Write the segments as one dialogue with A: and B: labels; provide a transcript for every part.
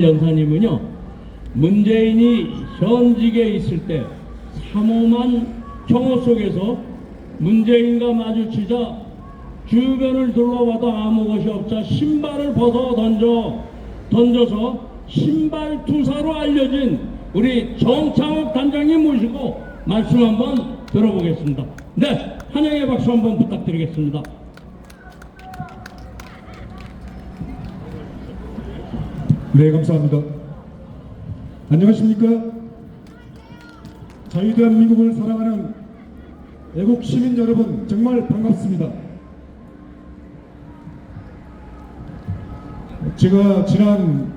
A: 연사님은요, 문재인이 현직에 있을 때 삼엄한 경호 속에서 문재인과 마주치자 주변을 둘러봐도 아무 것이 없자 신발을 벗어 던져서 신발 투사로 알려진 우리 정창욱 단장님 모시고 말씀 한번 들어보겠습니다. 네, 환영의 박수 한번 부탁드리겠습니다.
B: 네, 감사합니다. 안녕하십니까? 자유대한민국을 사랑하는 애국 시민 여러분, 정말 반갑습니다. 제가 지난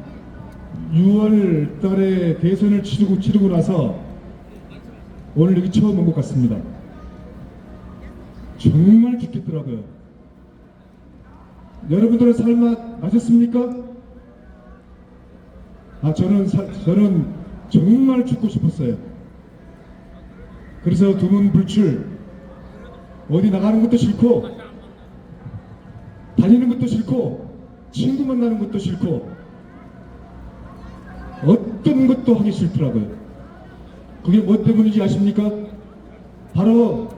B: 6월 달에 대선을 치르고 나서 오늘 여기 처음 온 것 같습니다. 정말 좋겠더라고요. 여러분들은 살맛 나셨습니까? 저는 정말 죽고 싶었어요. 그래서 두문불출, 어디 나가는 것도 싫고, 다니는 것도 싫고, 친구 만나는 것도 싫고, 어떤 것도 하기 싫더라고요. 그게 뭐 때문인지 아십니까? 바로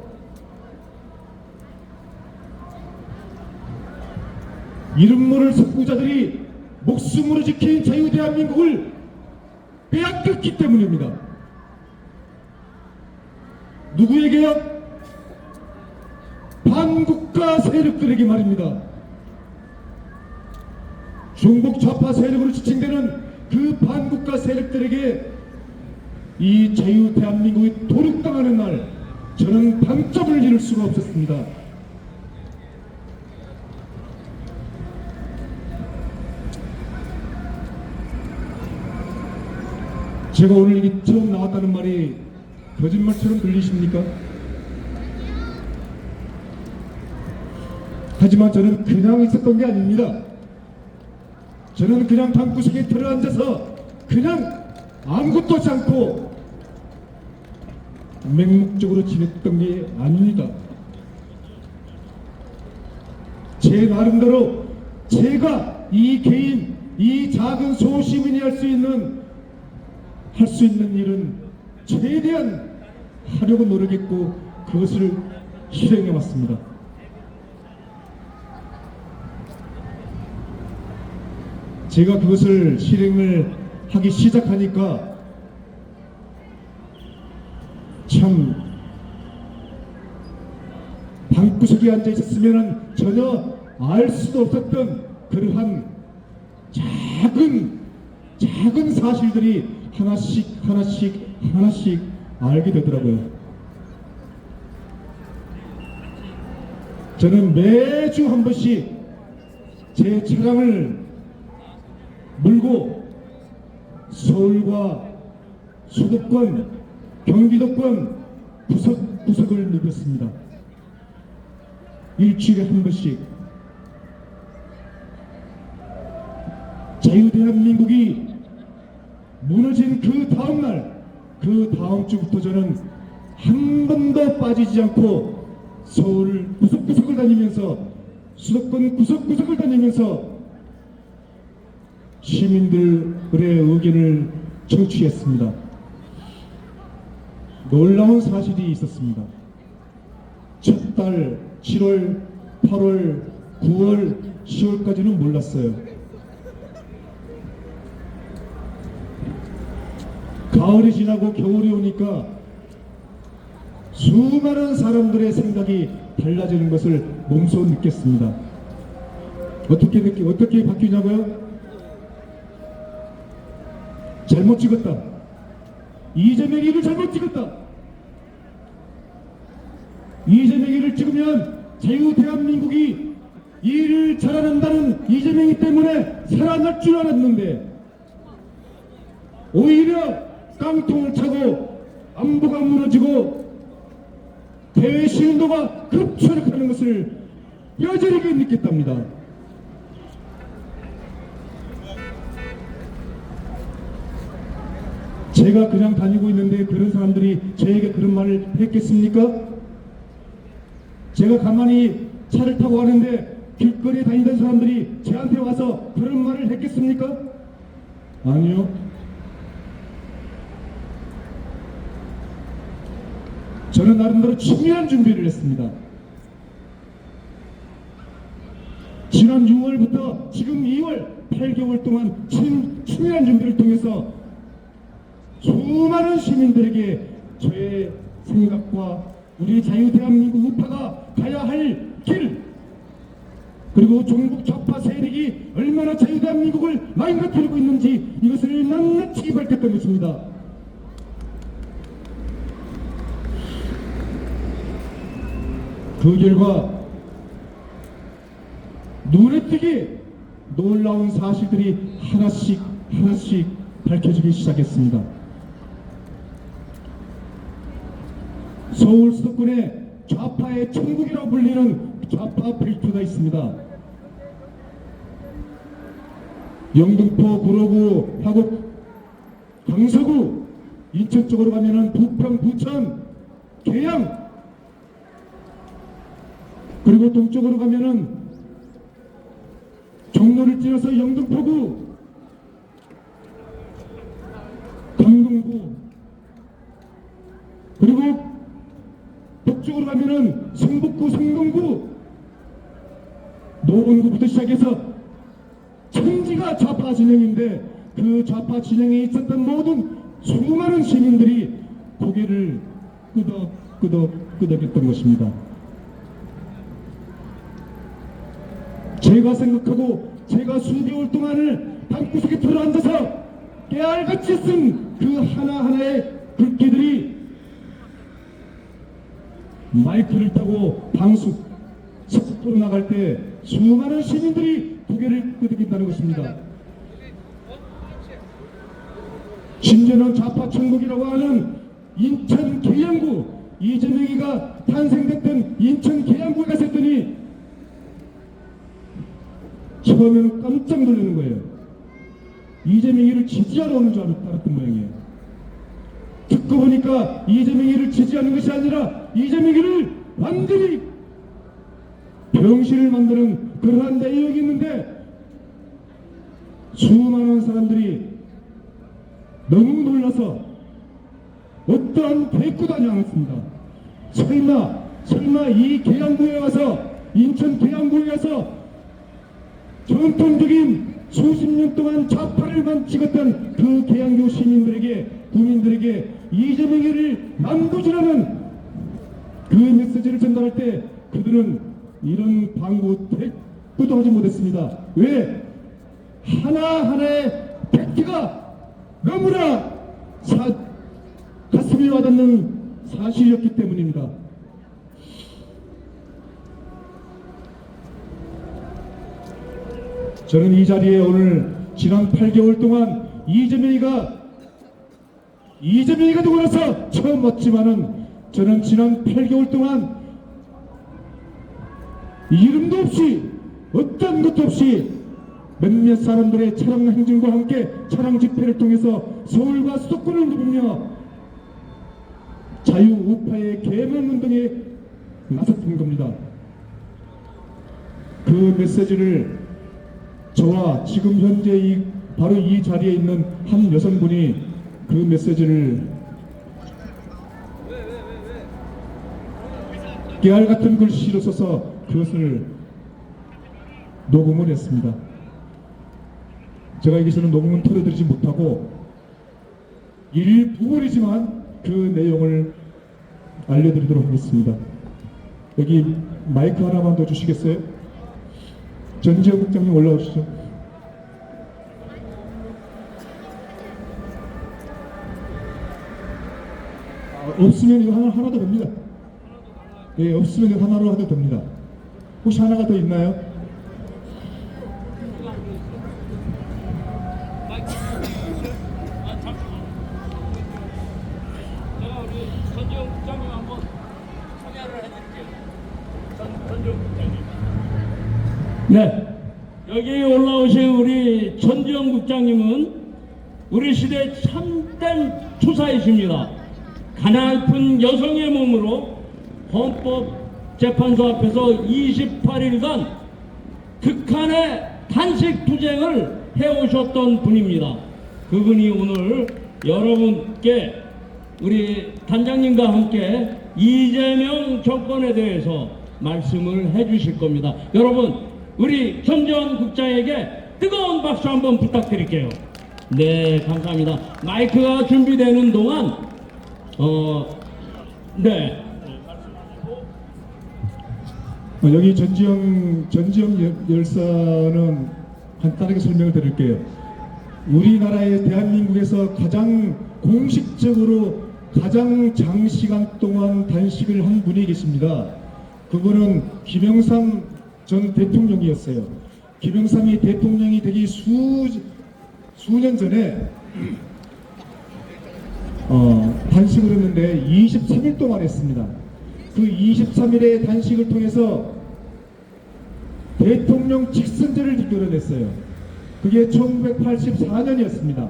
B: 이름 모를 석부자들이 목숨으로 지킨 자유대한민국을 빼앗겼기 때문입니다. 누구에게요? 반국가 세력들에게 말입니다. 중국 좌파 세력으로 지칭되는 그 반국가 세력들에게 이 자유대한민국이 도륙당하는 날, 저는 방점을 잃을 수가 없었습니다. 제가 오늘 여기 처음 나왔다는 말이 거짓말처럼 들리십니까? 하지만 저는 그냥 있었던 게 아닙니다. 저는 그냥 방구석에 들어앉아서 그냥 아무것도 하지 않고 맹목적으로 지냈던 게 아닙니다. 제 나름대로 제가 이 개인, 이 작은 소시민이 할 수 있는 일은 최대한 하려고 노력했고 그것을 실행해 왔습니다. 제가 그것을 실행을 하기 시작하니까 참 방구석에 앉아 있었으면 전혀 알 수도 없었던 그러한 작은 사실들이 하나씩 알게 되더라고요. 저는 매주 한 번씩 제 차량을 몰고 서울과 수도권, 경기도권 구석을 누볐습니다. 일주일에 한 번씩. 자유대한민국이 무너진 그 다음날, 그 다음 주부터 저는 한 번도 빠지지 않고 서울 구석구석을 다니면서, 수도권 구석구석을 다니면서 시민들의 의견을 청취했습니다. 놀라운 사실이 있었습니다. 첫 달 7월, 8월, 9월, 10월까지는 몰랐어요. 가을이 지나고 겨울이 오니까 수많은 사람들의 생각이 달라지는 것을 몸소 느꼈습니다. 어떻게 바뀌냐고요? 잘못 찍었다. 이재명이를 잘못 찍었다. 이재명이를 찍으면 자유대한민국이 일을 잘한다는 이재명이 때문에 살아날 줄 알았는데 오히려 깡통을 차고 안보가 무너지고 대외 신도가 급추락하는 것을 뼈저리게 느꼈답니다. 제가 그냥 다니고 있는데 그런 사람들이 저에게 그런 말을 했겠습니까? 제가 가만히 차를 타고 가는데 길거리에 다니던 사람들이 저한테 와서 그런 말을 했겠습니까? 아니요. 저는 나름대로 치밀한 준비를 했습니다. 지난 6월부터 지금 2월 8개월 동안 치밀한 준비를 통해서 수많은 시민들에게 저의 생각과 우리 자유대한민국 우파가 가야 할 길, 그리고 종북 좌파 세력이 얼마나 자유대한민국을 망가뜨리고 있는지 이것을 낱낱이 밝혔던 것입니다. 그 결과 눈에 띄게 놀라운 사실들이 하나씩 밝혀지기 시작했습니다. 서울 수도권에 좌파의 천국이라고 불리는 좌파 벨트가 있습니다. 영등포, 구로구, 화곡, 강서구, 인천 쪽으로 가면은 부평, 부천, 계양, 그리고 동쪽으로 가면은 종로를 찌어서 영등포구, 강동구, 그리고 북쪽으로 가면은 성북구, 성동구, 노원구부터 시작해서 천지가 좌파 진영인데 그 좌파 진영에 있었던 모든 수많은 시민들이 고개를 끄덕했던 것입니다. 제가 생각하고 제가 수개월 동안을 방구석에 들어앉아서 깨알같이 쓴 그 하나하나의 글귀들이 마이크를 타고 방송 석으로 나갈 때 수많은 시민들이 고개를 끄덕인다는 것입니다. 심지어는 좌파 천국이라고 하는 인천 계양구, 이재명이가 탄생됐던 인천 계양구에 갔었더니 처음에는 깜짝 놀라는 거예요. 이재명이를 지지하러 오는 줄 알았던 모양이에요. 듣고 보니까 이재명이를 지지하는 것이 아니라 이재명이를 완전히 병신을 만드는 그러한 내용이 있는데 수많은 사람들이 너무 놀라서 어떠한 대꾸도 하지 않았습니다. 설마 이 계양구에 와서 인천 계양구에 와서 전통적인 수십 년 동안 좌파를만 찍었던 그 계양구 시민들에게, 국민들에게 이재명이를 남부지라는 그 메시지를 전달할 때 그들은 이런 방구 대꾸도 하지 못했습니다. 왜? 하나하나의 팩트가 너무나 가슴에 와닿는 사실이었기 때문입니다. 저는 이 자리에 오늘 지난 8개월 동안 이재명이가 되고 나서 처음 왔지만은 저는 지난 8개월 동안 이름도 없이 어떤 것도 없이 몇몇 사람들의 차량 행진과 함께 차량 집회를 통해서 서울과 수도권을 누비며 자유우파의 계명운동에 나섰던 겁니다. 그 메시지를 저와 지금 현재 바로 이 자리에 있는 한 여성분이 그 메시지를 깨알 같은 글씨로 써서 그것을 녹음을 했습니다. 제가 여기서는 녹음은 틀어드리지 못하고 일부분이지만 그 내용을 알려드리도록 하겠습니다. 여기 마이크 하나만 더 주시겠어요? 전지현 국장님 올라오시죠. 없으면 이거 하나 더 됩니다. 예, 없으면 이거 하나로 해도 됩니다. 혹시 하나가 더 있나요?
A: 제가 우리 전지현 국장님 한번 소개를 해드릴게요. 전지현 국장님. 네, 여기 올라오신 우리 전지현 국장님은 우리 시대 참된 투사이십니다. 가냘픈 여성의 몸으로 헌법재판소 앞에서 28일간 극한의 단식 투쟁을 해오셨던 분입니다. 그분이 오늘 여러분께 우리 단장님과 함께 이재명 정권에 대해서 말씀을 해 주실 겁니다. 여러분, 우리 김정은 국장에게 뜨거운 박수 한번 부탁드릴게요. 네, 감사합니다. 마이크가 준비되는 동안 네.
B: 여기 전지영 열사는 간단하게 설명을 드릴게요. 우리나라의 대한민국에서 가장 공식적으로 가장 장시간 동안 단식을 한 분이 계십니다. 그분은 김영삼 전 대통령이었어요. 김영삼이 대통령이 되기 수년 전에 단식을 했는데 23일 동안 했습니다. 그 23일의 단식을 통해서 대통령 직선제를 이끌어냈어요. 그게 1984년이었습니다.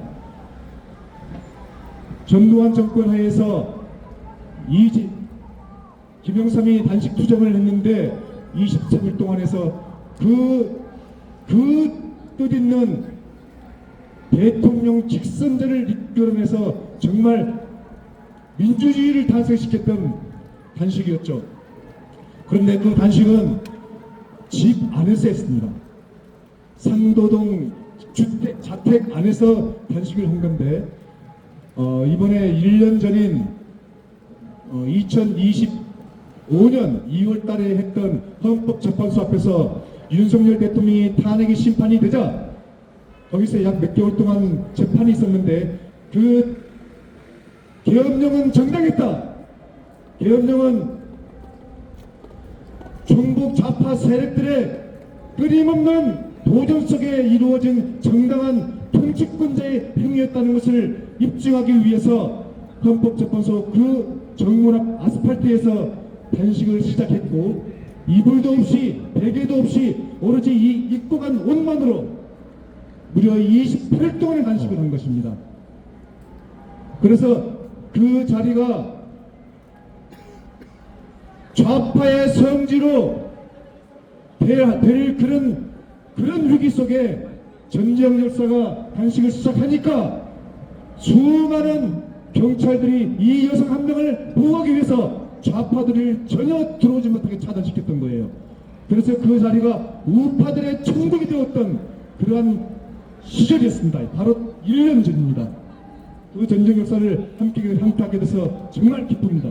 B: 전두환 정권 하에서 김영삼이 단식 투쟁을 했는데 23일 동안 해서 그 뜻있는 대통령 직선제를 이끌어내서 정말 민주주의를 탄생시켰던 단식이었죠. 그런데 그 단식은 집 안에서 했습니다. 상도동 자택 안에서 단식을 한 건데 이번에 1년 전인 2025년 2월 달에 했던 헌법재판소 앞에서 윤석열 대통령이 탄핵이 심판이 되자 거기서 약 몇 개월 동안 재판이 있었는데 그 계엄령은 정당했다. 계엄령은 종북 좌파 세력들의 끊임없는 도전 속에 이루어진 정당한 통치권자의 행위였다는 것을 입증하기 위해서 헌법재판소 그 정문 앞 아스팔트에서 단식을 시작했고 이불도 없이 베개도 없이 오로지 이 입고 간 옷만으로 무려 28일 동안의 단식을 한 것입니다. 그래서 그 자리가 좌파의 성지로 될 그런 위기 속에 전지영 열사가 단식을 시작하니까 수많은 경찰들이 이 여성 한 명을 보호하기 위해서 좌파들을 전혀 들어오지 못하게 차단시켰던 거예요. 그래서 그 자리가 우파들의 천국이 되었던 그러한 시절이었습니다. 바로 1년 전입니다. 그 전지영 열사를 함께하게 돼서 정말 기쁩니다.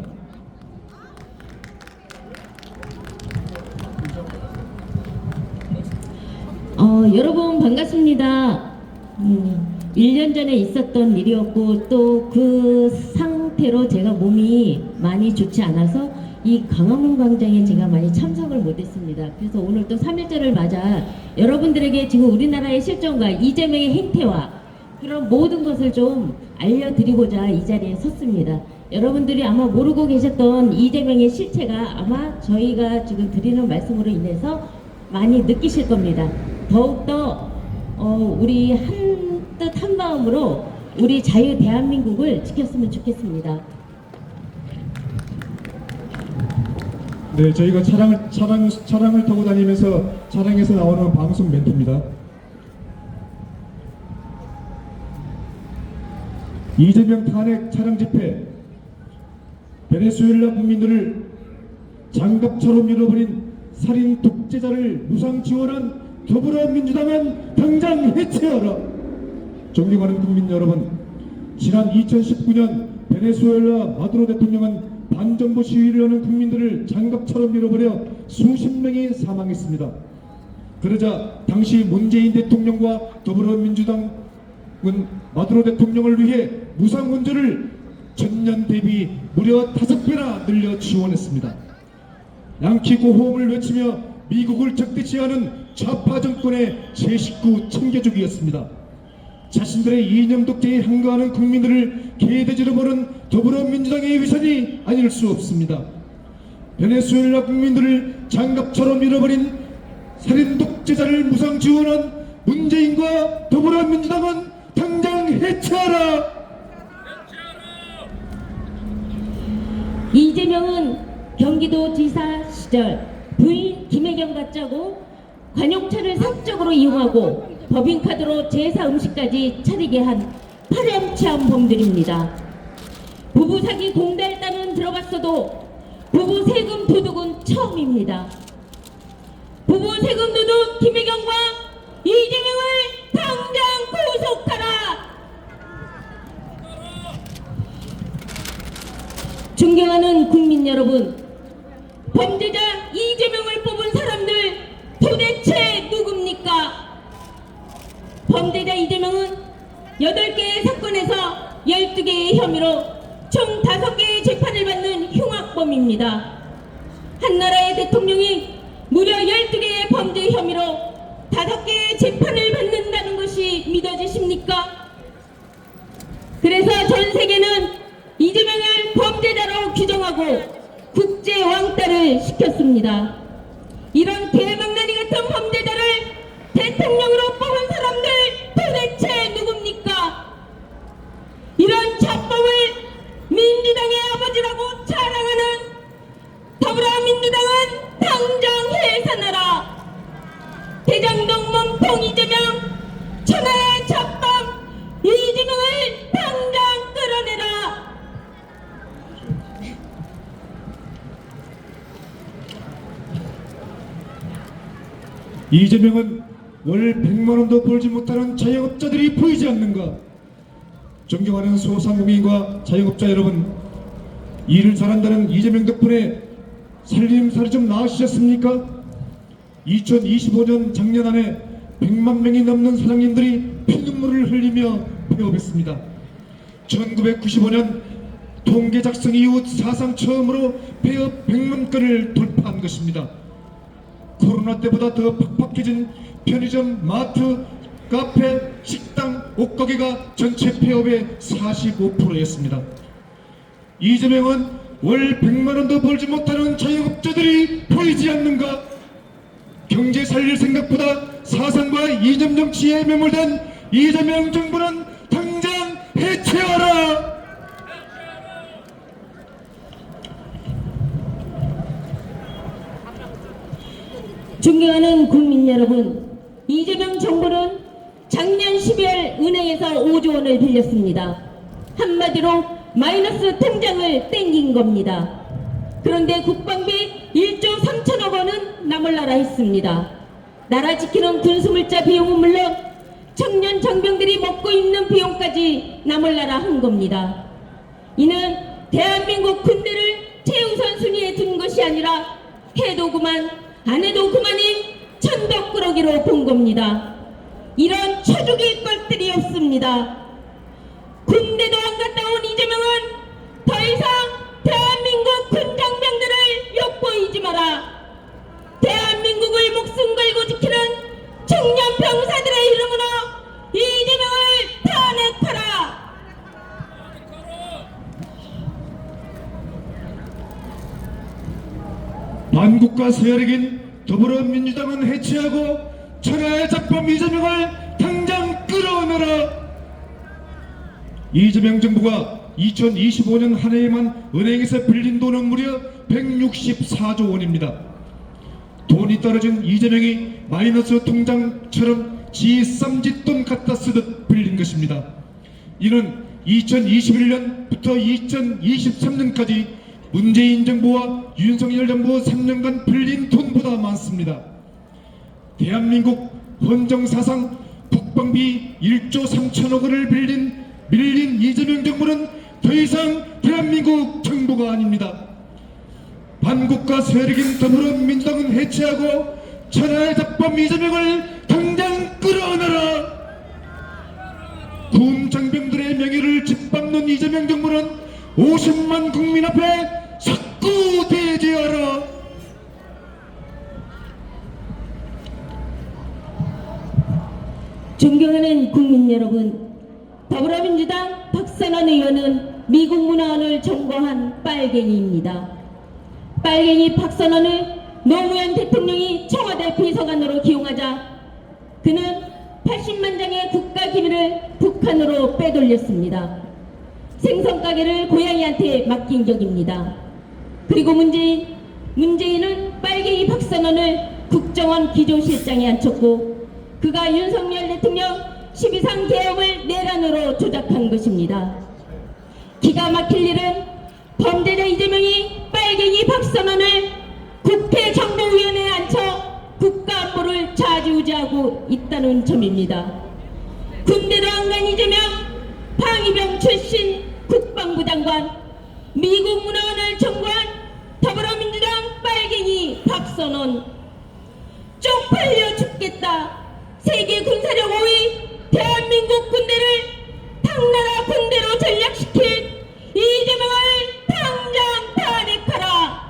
C: 여러분 반갑습니다. 1년 전에 있었던 일이었고 또 그 상태로 제가 몸이 많이 좋지 않아서 이 광화문 광장에 제가 많이 참석을 못했습니다. 그래서 오늘 또 3.1절을 맞아 여러분들에게 지금 우리나라의 실정과 이재명의 행태와 그런 모든 것을 좀 알려드리고자 이 자리에 섰습니다. 여러분들이 아마 모르고 계셨던 이재명의 실체가 아마 저희가 지금 드리는 말씀으로 인해서 많이 느끼실 겁니다. 더욱더 우리 한뜻 한마음으로 우리 자유 대한민국을 지켰으면 좋겠습니다.
B: 네, 저희가 차량을 타고 다니면서 차량에서 나오는 방송 멘트입니다. 이재명 탄핵 차량 집회, 베네수엘라 국민들을 장갑처럼 밀어버린 살인 독재자를 무상 지원한 더불어민주당은 당장 해체하라. 존경하는 국민 여러분, 지난 2019년 베네수엘라 마두로 대통령은 반정부 시위를 하는 국민들을 장갑처럼 밀어버려 수십 명이 사망했습니다. 그러자 당시 문재인 대통령과 더불어민주당은 마두로 대통령을 위해 무상援助를 전년 대비 무려 5배나 늘려 지원했습니다. 양키 고호응을 외치며 미국을 적대시하는 좌파 정권의 제 식구 챙겨주기였습니다. 자신들의 이념 독재에 항거하는 국민들을 개돼지로 보는 더불어민주당의 위선이 아닐 수 없습니다. 베네수엘라 국민들을 장갑처럼 밀어버린 살인 독재자를 무상 지원한 문재인과 더불어민주당은 당장 해체하라!
C: 이재명은 경기도지사 시절 부인 김혜경과 짜고 관용차를 사적으로 이용하고 법인카드로 제사 음식까지 차리게 한 파렴치한 범들입니다. 부부 사기 공달단은 들어봤어도 부부 세금 도둑은 처음입니다. 부부 세금 도둑 김혜경과 이재명을 당장 구속하라! 존경하는 국민 여러분, 범죄자 이재명을 뽑은 사람들 도대체 누굽니까? 범죄자 이재명은 8개의 사건에서 12개의 혐의로 총 5개의 재판을 받는 흉악범입니다. 한나라의 대통령이 무려 12개의 범죄 혐의로 5개의 재판을 받는다는 것이 믿어지십니까? 그래서 전 세계는 이재명을 범죄자로 규정하고 국제 왕따를 시켰습니다. 이런 대망나니 같은 범죄자를 대통령으로 뽑은 사람들 도대체 누굽니까? 이런 잡범을 민주당의 아버지라고 자랑하는 더불어민주당은 당장 해산하라! 대장동 몸통 이재명, 천하의 잡범 이재명을 당장 끌어내라!
B: 이재명은 월 100만 원도 벌지 못하는 자영업자들이 보이지 않는가? 존경하는 소상공인과 자영업자 여러분, 일을 잘한다는 이재명 덕분에 살림살이 좀 나으셨습니까? 2025년 작년 안에 100만 명이 넘는 사장님들이 피눈물을 흘리며 폐업했습니다. 1995년 통계 작성 이후 사상 처음으로 폐업 100만 건을 돌파한 것입니다. 코로나 때보다 더 팍팍해진 편의점, 마트, 카페, 식당, 옷가게가 전체 폐업의 45%였습니다. 이재명은 월 100만 원도 벌지 못하는 자영업자들이 보이지 않는가? 경제 살릴 생각보다 사상과 이념 정치에 매몰된 이재명 정부는 당장 해체하라!
C: 존경하는 국민 여러분, 이재명 정부는 작년 12월 은행에서 5조 원을 빌렸습니다. 한마디로 마이너스 통장을 땡긴 겁니다. 그런데 국방비 1조 3천억 원은 나몰라라 했습니다. 나라 지키는 군수물자 비용은 물론 청년 장병들이 먹고 입는 비용까지 나몰라라 한 겁니다. 이는 대한민국 군대를 최우선 순위에 둔 것이 아니라 해도 그만 안 해도 그만인 천덕꾸러기로 본 겁니다. 이런 쳐죽일 것들이 없습니다. 군대도 안 갔다 온 이재명은 더 이상 대한민국 군장병들을 욕보이지 마라. 대한민국을 목숨 걸고 지키는 청년 병사들의 이름으로 이재명을 탄핵하라.
B: 반국가 세력인 더불어민주당은 해체하고 천하의 잡범 이재명을 당장 끌어내라! 이재명 정부가 2025년 한 해에만 은행에서 빌린 돈은 무려 164조 원입니다. 돈이 떨어진 이재명이 마이너스 통장처럼 지 쌈짓돈 갖다 쓰듯 빌린 것입니다. 이는 2021년부터 2023년까지 문재인 정부와 윤석열 정부 3년간 빌린 돈보다 많습니다. 대한민국 헌정사상 국방비 1조 3천억 원을 밀린 이재명 정부는 더 이상 대한민국 정부가 아닙니다. 반국가 세력인 더불어민주당은 해체하고 천하의 잡범 이재명을 당장 끌어내라! 군 장병들의 명예를 짓밟는 이재명 정부는 50만 국민 앞에 석구대죄하라!
C: 존경하는 국민 여러분, 더불어민주당 박선원 의원은 미국 문화원을 전공한 빨갱이입니다. 빨갱이 박선원을 노무현 대통령이 청와대 비서관으로 기용하자 그는 80만 장의 국가기밀을 북한으로 빼돌렸습니다. 생선가게를 고양이한테 맡긴 격입니다. 그리고 문재인은 빨갱이 박선원을 국정원 기조실장에 앉혔고 그가 윤석열 대통령 12상 계엄을 내란으로 조작한 것입니다. 기가 막힐 일은 범죄자 이재명이 빨갱이 박선원을 국회 정보위원회에 앉혀 국가안보를 좌지우지하고 있다는 점입니다. 군대도 안 간 이재명, 방위병 출신 국방부 장관, 미국 문화원을 청구한 더불어민주당 빨갱이 박선원, 쪽팔려 죽겠다. 세계 군사력 5위 대한민국 군대를 당나라 군대로 전락시킨 이재명을 당장 탄핵하라.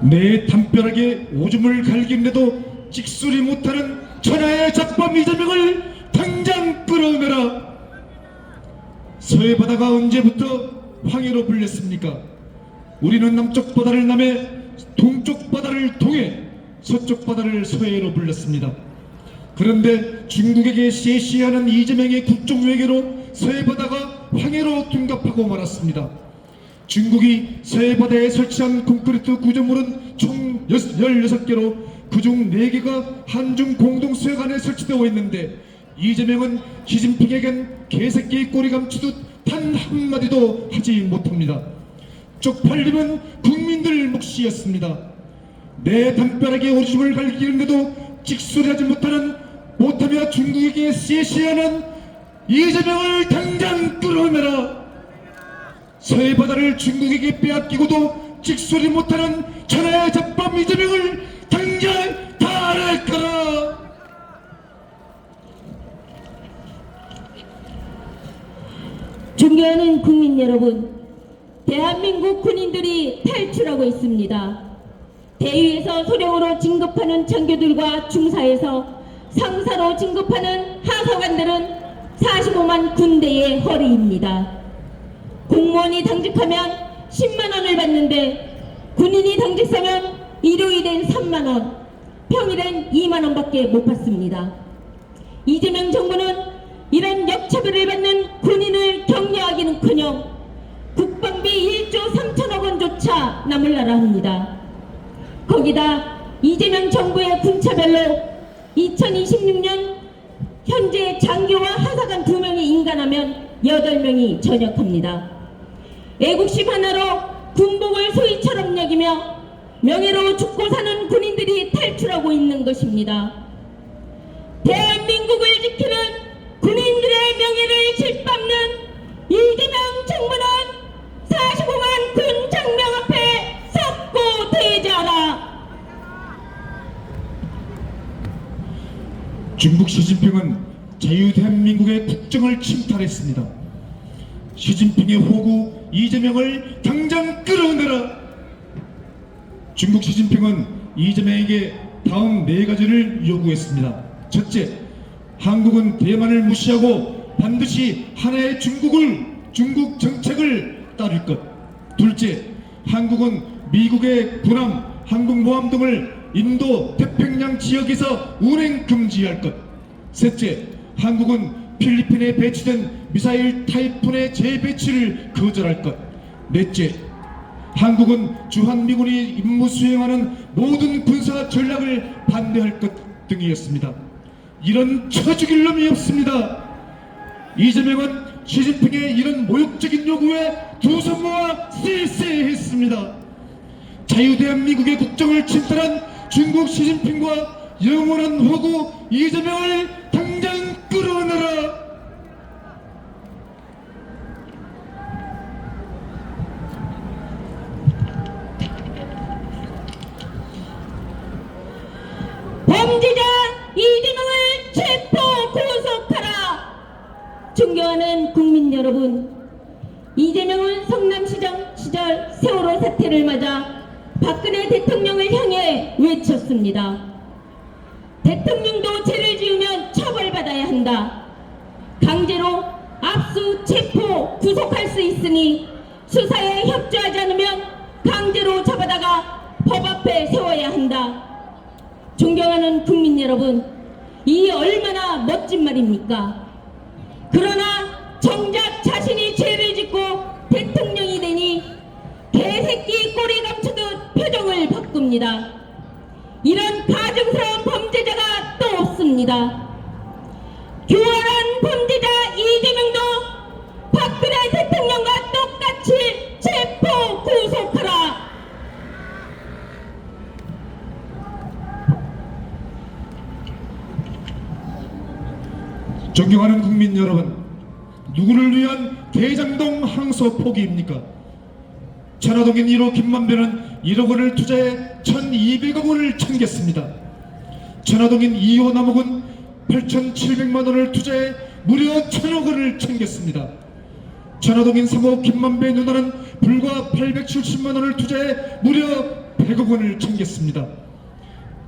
B: 내 담벼락에 오줌을 갈기는데도 찍소리 못하는 천하의 잡범 이재명을 당장 끌어내라. 서해 바다가 언제부터 황해로 불렸습니까? 우리는 남쪽 바다를 남해 동쪽 바다를 동해 서쪽 바다를 서해로 불렸습니다. 그런데 중국에게 시시하는 이재명의 국정외교로 서해 바다가 황해로 둔갑하고 말았습니다. 중국이 서해 바다에 설치한 콘크리트 구조물은 총 16개로 그중 4개가 한중 공동수역안에 설치되어 있는데 이재명은 시진핑에겐 개새끼 꼬리 감추듯 단 한마디도 하지 못합니다. 쪽팔림은 국민들 몫이었습니다. 내 담벼락에 오줌을 갈기는데도 찍소리하지 못하며 중국에게 시시하는 이재명을 당장 끌어내라. 서해 바다를 중국에게 빼앗기고도 찍소리 못하는 천하의 잡범 이재명을 당장 탄핵하라.
C: 존경하는 국민 여러분, 대한민국 군인들이 탈출하고 있습니다. 대위에서 소령으로 진급하는 장교들과 중사에서 상사로 진급하는 하사관들은 45만 군대의 허리입니다. 공무원이 당직하면 10만원을 받는데 군인이 당직서면 일요일엔 3만원, 평일엔 2만원밖에 못 받습니다. 이재명 정부는 이런 역차별을 받는 군인을 격려하기는커녕 국방비 1조 3천억 원조차 남으려라 합니다. 거기다 이재명 정부의 군차별로 2026년 현재 장교와 하사관 2명이 인간하면 8명이 전역합니다. 애국심 하나로 군복을 소위처럼 여기며 명예로 죽고 사는 군인들이 탈출하고 있는 것입니다. 대한민국을 지키는 군인들의 명예를 짓밟는 이재명 정부는 45만 군 장병 앞에 섰고 대자하라.
B: 중국 시진핑은 자유대한민국의 국정을 침탈했습니다. 시진핑의 호구 이재명을 당장 끌어내라. 중국 시진핑은 이재명에게 다음 4가지를 요구했습니다. 첫째, 한국은 대만을 무시하고 반드시 하나의 중국 정책을 따를 것. 둘째, 한국은 미국의 군함, 항공모함 등을 인도 태평양 지역에서 운행 금지할 것. 셋째, 한국은 필리핀에 배치된 미사일 타이푼의 재배치를 거절할 것. 넷째, 한국은 주한미군이 임무 수행하는 모든 군사 전략을 반대할 것 등이었습니다. 이런 쳐죽일 놈이 없습니다. 이재명은 시진핑의 이런 모욕적인 요구에 두 손 모아 쎄쎄했습니다. 자유대한민국의 국정을 침탈한 중국 시진핑과 영원한 호구 이재명을 당장 끌어내라.
C: 범죄자 이재명을 체포 구속하라. 존경하는 국민 여러분, 이재명은 성남시장 시절 세월호 사태를 맞아 박근혜 대통령을 향해 외쳤습니다. 대통령도 죄를 지으면 처벌받아야 한다. 강제로 압수, 체포, 구속할 수 있으니 수사에 협조하지 않으면 강제로 잡아다가 법 앞에 세워야 한다. 존경하는 국민 여러분, 이 얼마나 멋진 말입니까? 그러나 정작 자신이 죄를 짓고 대통령이 되니 개새끼 꼬리 감추듯 표정을 바꿉니다. 이런 가증스러운 범죄자가 또 없습니다. 교활한 범죄자 이재명도 박근혜 대통령과 똑같이 체포 구속하라.
B: 존경하는 국민 여러분, 누구를 위한 대장동 항소 포기입니까? 천화동인 1호 김만배는 1억 원을 투자해 1,200억 원을 챙겼습니다. 천화동인 2호 남욱은 8,700만 원을 투자해 무려 1,000억 원을 챙겼습니다. 천화동인 3호 김만배 누나는 불과 870만 원을 투자해 무려 100억 원을 챙겼습니다.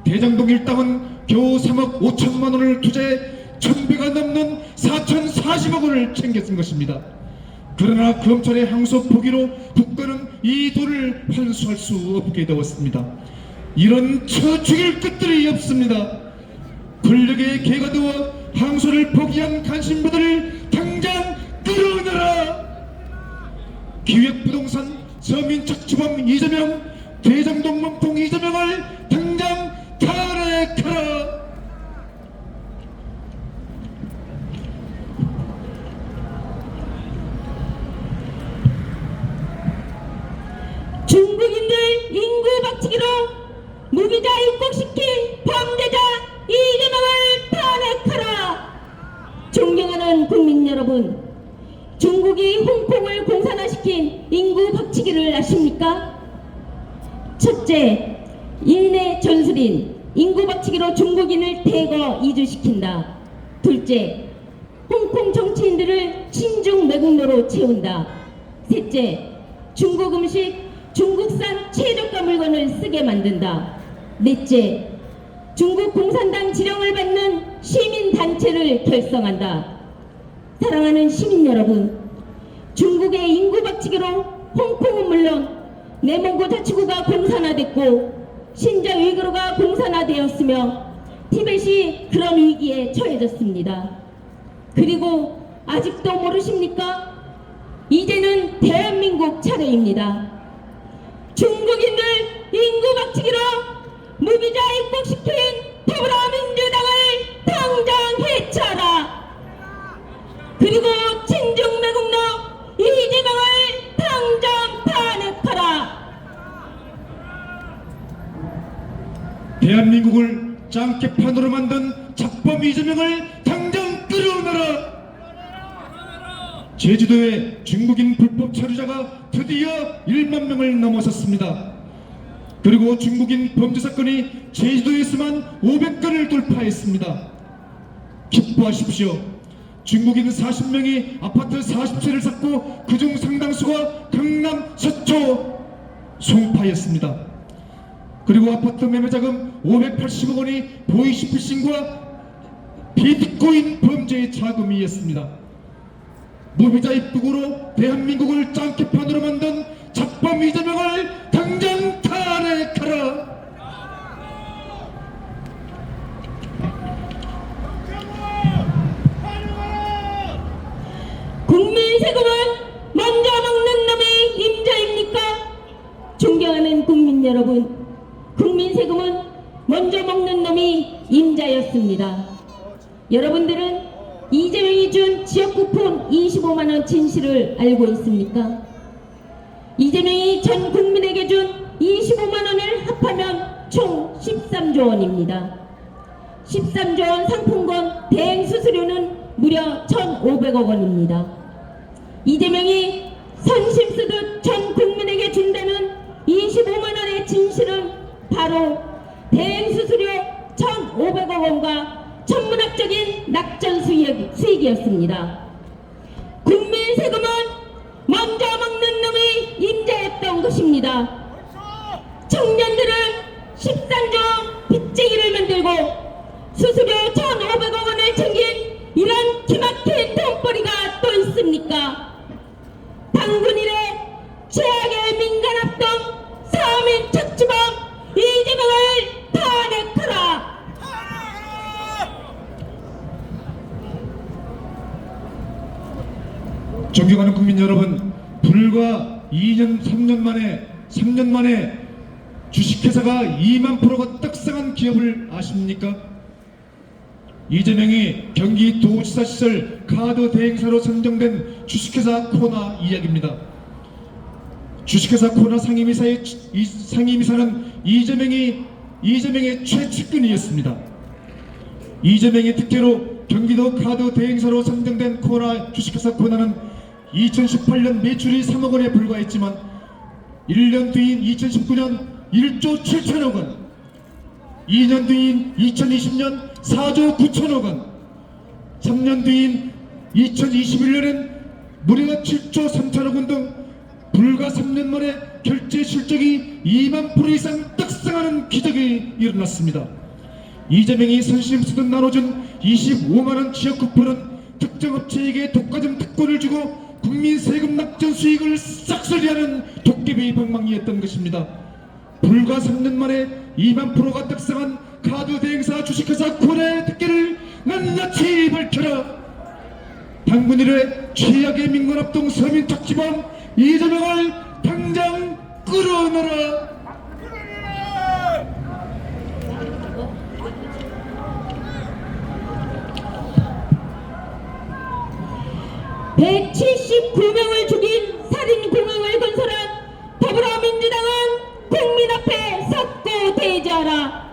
B: 대장동 일당은 겨우 3억 5천만 원을 투자해 1,000배가 넘는 4,040억 원을 챙겼던 것입니다. 그러나 검찰의 항소 포기로 국가는 이 돈을 환수할 수 없게 되었습니다. 이런 처죽일 것들이 없습니다. 권력의 개가 되어 항소를 포기한 간신부들을 당장 끌어내라. 기획부동산 서민착취범 이재명, 대장동 몸통 이재명을 당장 탄핵하라.
C: 중국인들 인구 박치기로 무비자 입국시킨 범죄자 이재명을 탄핵하라. 존경하는 국민 여러분, 중국이 홍콩을 공산화시킨 인구 박치기를 아십니까? 첫째, 인내 전술인 인구 박치기로 중국인을 대거 이주시킨다. 둘째, 홍콩 정치인들을 신중 매국노로 채운다. 셋째, 중국 음식, 중국산 최저가 물건을 쓰게 만든다. 넷째, 중국 공산당 지령을 받는 시민단체를 결성한다. 사랑하는 시민 여러분, 중국의 인구 박치기로 홍콩은 물론 내몽고 자치구가 공산화됐고 신자 위구르가 공산화되었으며 티벳이 그런 위기에 처해졌습니다. 그리고 아직도 모르십니까? 이제는 대한민국 차례입니다. 중국인들 인구 박치기로 무비자 입국시킨 더불어민주당을 당장 해체하라. 그리고 친중 매국노 이재명을 당장 탄핵하라.
B: 대한민국을 짱깨판으로 만든 잡범 이재명을 당장 끌어내라. 제주도에 중국인 불법 체류자가 드디어 1만 명을 넘어섰습니다. 그리고 중국인 범죄 사건이 제주도에서만 500건을 돌파했습니다. 기뻐하십시오. 중국인 40명이 아파트 40채를 샀고 그중 상당수가 강남 서초 송파였습니다. 그리고 아파트 매매자금 580억 원이 보이스피싱과 비트코인 범죄의 자금이었습니다. 무비자 입국으로 대한민국을 짱깨판으로 만든 잡범 이재명을 당장 탄핵하라.
C: 국민 세금을 먼저 먹는 놈이 임자입니까? 존경하는 국민 여러분, 국민 세금은 먼저 먹는 놈이 임자였습니다. 여러분들은 이재명이 준 지역 쿠폰 25만원 진실을 알고 있습니까? 이재명이 전 국민에게 준 25만원을 합하면 총 13조 원입니다. 13조 원 상품권 대행 수수료는 무려 1,500억 원입니다. 이재명이 선심 쓰듯 전 국민에게 준다는 25만원의 진실은 바로 대행 수수료 1,500억 원과 천문학적인 낙전 수익이었습니다. 국민 세금은 먼저 먹는 놈이 임자였던 것입니다. 청년들은 13조 빚쟁이를 만들고 수수료 1,500억 원을 챙긴 이런 기막힌 돈벌이가 또 있습니까? 당군 이래 최악의 민간합동 사민 착취범 이재명을 탄핵하라.
B: 존경하는 국민 여러분, 불과 3년 만에 주식회사가 2만 프로가 떡상한 기업을 아십니까? 이재명이 경기도지사 시절 카드 대행사로 선정된 주식회사 코나 이야기입니다. 주식회사 코나 상임이사는 이재명의 최측근이었습니다. 이재명의 특혜로 경기도 카드 대행사로 선정된 코나 주식회사 코나는 2018년 매출이 3억 원에 불과했지만 1년 뒤인 2019년 1조 7천억 원, 2년 뒤인 2020년 4조 9천억 원, 3년 뒤인 2021년엔 무려 7조 3천억 원 등 불과 3년 만에 결제 실적이 2만 프로 이상 떡상하는 기적이 일어났습니다. 이재명이 선심 쓰듯 나눠준 25만원 지역 쿠폰은 특정 업체에게 독과점 특권을 주고 국민 세금 낙전 수익을 싹쓸이하는 도깨비 방망이였던 것입니다. 불과 3년 만에 2만 프로가 떡상한 카드 대행사 주식회사 코나의 특혜를 낱낱이 밝혀라. 당군 1회 최악의 민관합동 서민특집원 이재명을 당장 끌어내라.
C: 179명을 죽인 살인공항을 건설한 더불어민주당은 국민 앞에 섰고 대지하라.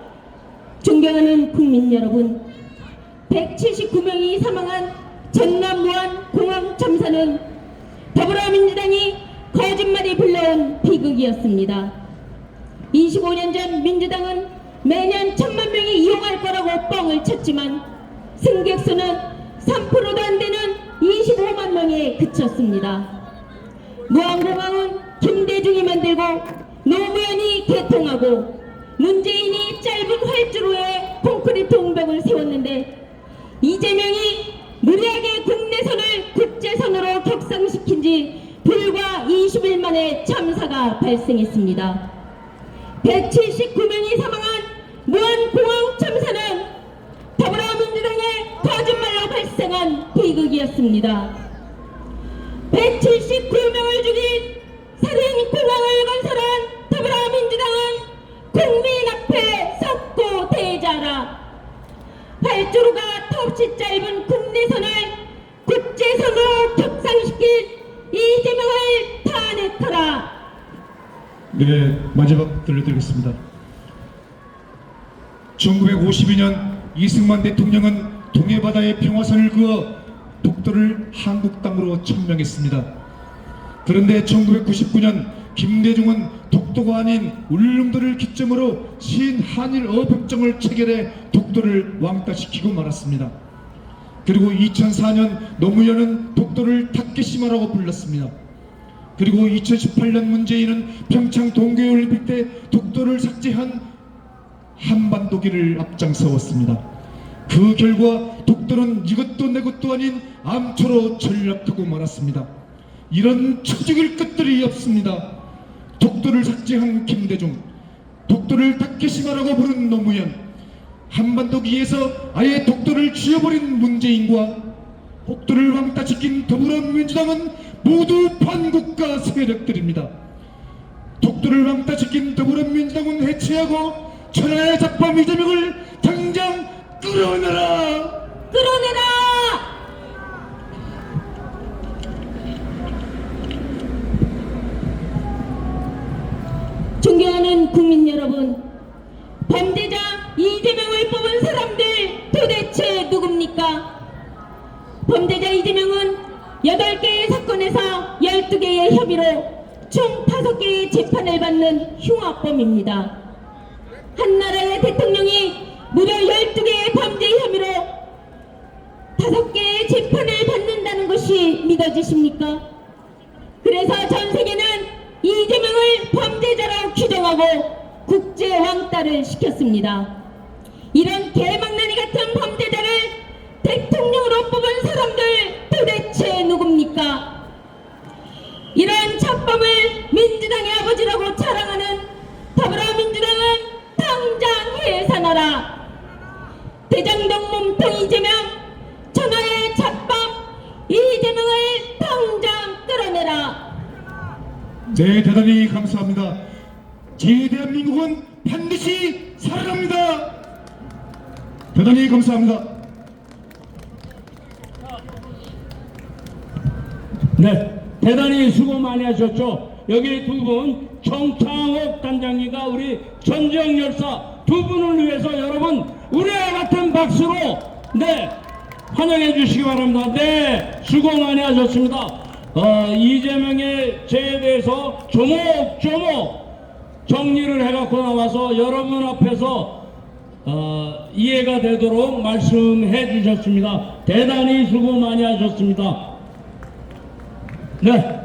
C: 존경하는 국민 여러분, 179명이 사망한 전남 무안 공항 참사는 더불어민주당이 거짓말이 불러온 비극이었습니다. 25년 전 민주당은 매년 1,000만 명이 이용할 거라고 뻥을 쳤지만 승객수는 3%도 안 되는 25만 명에 그쳤습니다. 무안공항은 김대중이 만들고 노무현이 개통하고 문재인이 짧은 활주로에 콘크리트 옹벽을 세웠는데 이재명이 무리하게 국내선을 국제선으로 격상시킨 지 불과 20일 만에 참사가 발생했습니다. 179명이 사망한 무안공항 참사는 더불어민주당의 거짓말로 발생한 비극이었습니다. 179명을 죽인 살인공항을 건설한 더불어민주당은 국민 앞에 섰고 대자라. 활주로가 턱없이 짧은 국내선을 국제선으로 격상시킨 이재명을 탄핵하라.
B: 네, 마지막 들려드리겠습니다. 1952년 이승만 대통령은 동해바다에 평화선을 그어 독도를 한국 땅으로 천명했습니다. 그런데 1999년 김대중은 독도가 아닌 울릉도를 기점으로 신한일 어협정을 체결해 독도를 왕따시키고 말았습니다. 그리고 2004년 노무현은 독도를 타케시마라고 불렀습니다. 그리고 2018년 문재인은 평창 동계올림픽 때 독도를 삭제한 한반도기를 앞장세웠습니다. 그 결과 독도는 이것도 내 것도 아닌 암초로 전락하고 말았습니다. 이런 처죽일 것들이 없습니다. 독도를 삭제한 김대중, 독도를 타케시마라고 부른 노무현, 한반도기에서 아예 독도를 쥐어버린 문재인과 독도를 왕따시킨 더불어민주당은 모두 반국가 세력들입니다. 독도를 왕따시킨 더불어민주당은 해체하고 천하의 잡범 이재명을 당장 끌어내라!
C: 끌어내라! 존경하는 국민 여러분, 범죄자 이재명을 뽑은 사람들 도대체 누굽니까? 범죄자 이재명은 8개의 사건에서 12개의 혐의로 총 5개의 재판을 받는 흉악범입니다. 한 나라의 대통령이 무려 12개의 범죄 혐의로 5개의 재판을 받는다는 것이 믿어지십니까? 그래서 전 세계는 이재명을 범죄자로 규정하고 국제 왕따를 시켰습니다. 이런 개망나니 같은 범죄자를 대통령으로 뽑은 사람들 도대체 누굽니까? 이런 잡범을 민주당의 아버지라고 자랑하는 더불어민주당은 당장 해산하라. 대장동 몸통 이재명, 천하의 잡범 이재명을 당장 끌어내라.
B: 네, 대단히 감사합니다. 대한민국은 반드시 살아납니다. 대단히 감사합니다.
A: 네, 대단히 수고 많이 하셨죠. 여기 두 분, 정창옥 단장님과 우리 전지영 열사 두 분을 위해서 여러분 우리와 같은 박수로 네 환영해 주시기 바랍니다. 네, 수고 많이 하셨습니다. 이재명의 죄에 대해서 조목조목 정리를 해갖고 나와서 여러분 앞에서 이해가 되도록 말씀해 주셨습니다. 대단히 수고 많이 하셨습니다. 네.